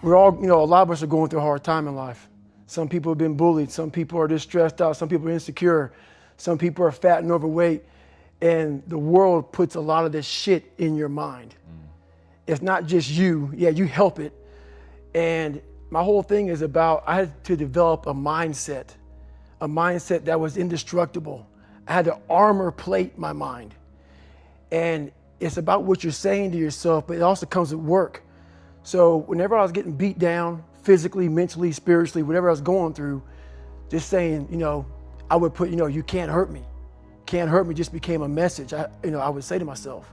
we're all, a lot of us are going through a hard time in life. Some people have been bullied. Some people are just stressed out. Some people are insecure. Some people are fat and overweight. And the world puts a lot of this shit in your mind. It's not just you. Yeah, you help it. And my whole thing is about, I had to develop a mindset that was indestructible. I had to armor plate my mind. And it's about what you're saying to yourself, but it also comes with work. So whenever I was getting beat down, physically, mentally, spiritually, whatever I was going through, just saying, I would put, you can't hurt me. Can't hurt me just became a message. I would say to myself.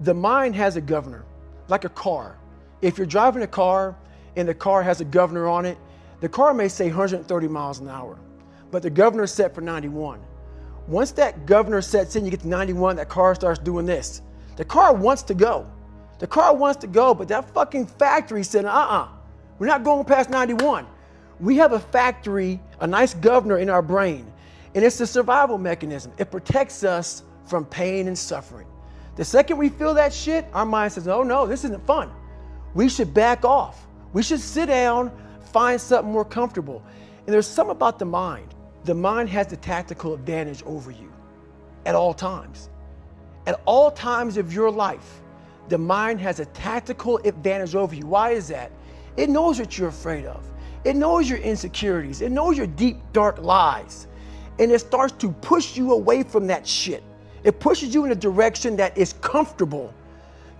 The mind has a governor, like a car. If you're driving a car and the car has a governor on it, the car may say 130 miles an hour, but the governor is set for 91. Once that governor sets in, you get to 91, that car starts doing this. The car wants to go. The car wants to go, but that fucking factory said, we're not going past 91. We have a factory, a nice governor in our brain, and it's a survival mechanism. It protects us from pain and suffering. The second we feel that shit, our mind says, oh no, this isn't fun. We should back off. We should sit down, find something more comfortable. And there's something about the mind. The mind has the tactical advantage over you at all times. At all times of your life, the mind has a tactical advantage over you. Why is that? It knows what you're afraid of. It knows your insecurities. It knows your deep, dark lies. And it starts to push you away from that shit. It pushes you in a direction that is comfortable.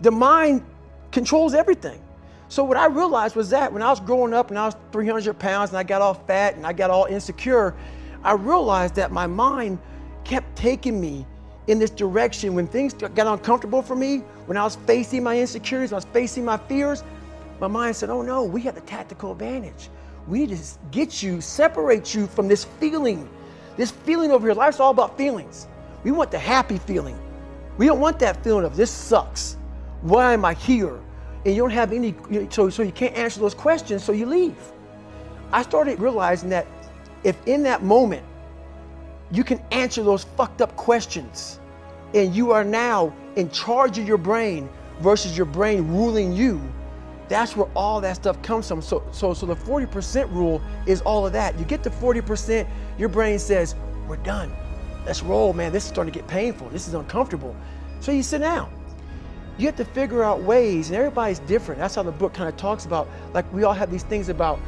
The mind controls everything. So what I realized was that when I was growing up and I was 300 pounds and I got all fat and I got all insecure, I realized that my mind kept taking me in this direction. When things got uncomfortable for me, when I was facing my insecurities, when I was facing my fears, my mind said, oh no, we have the tactical advantage. We need to get you, separate you from this feeling over here. Life's all about feelings. We want the happy feeling. We don't want that feeling of this sucks. Why am I here? And you don't have any, so you can't answer those questions, so you leave. I started realizing that if in that moment you can answer those fucked up questions and you are now in charge of your brain versus your brain ruling you, that's where all that stuff comes from. So the 40% rule is all of that. You get to 40%, your brain says, we're done. Let's roll, man. This is starting to get painful. This is uncomfortable. So you sit down. You have to figure out ways, and everybody's different. That's how the book kind of talks about, like we all have these things about,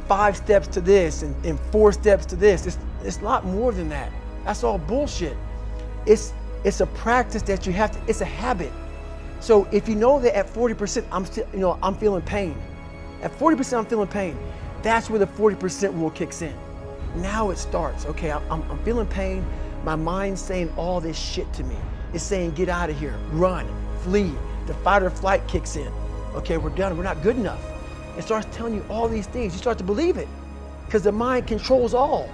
5 steps to this and 4 steps to this. It's a lot more than that. That's all bullshit. It's a practice that you have to, it's a habit. So if you know that at 40%, I'm feeling pain. At 40%, I'm feeling pain. That's where the 40% rule kicks in. Now it starts. Okay, I'm feeling pain. My mind's saying all this shit to me. It's saying, get out of here, run, flee. The fight or flight kicks in. Okay, we're done, we're not good enough. It starts telling you all these things. You start to believe it because the mind controls all.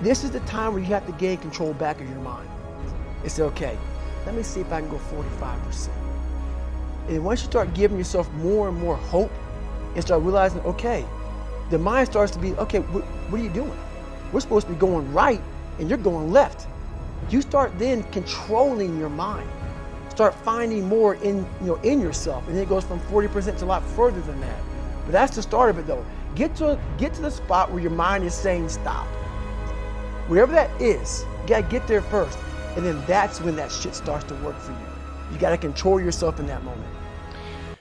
This is the time where you have to gain control back of your mind. It's okay, let me see if I can go 45%. And once you start giving yourself more and more hope and start realizing, okay, the mind starts to be, okay, what are you doing? We're supposed to be going right and you're going left. You start then controlling your mind. Start finding more in yourself, and then it goes from 40% to a lot further than that. But that's the start of it, though. Get to the spot where your mind is saying stop. Whatever that is, you gotta get there first, and then that's when that shit starts to work for you. You gotta control yourself in that moment.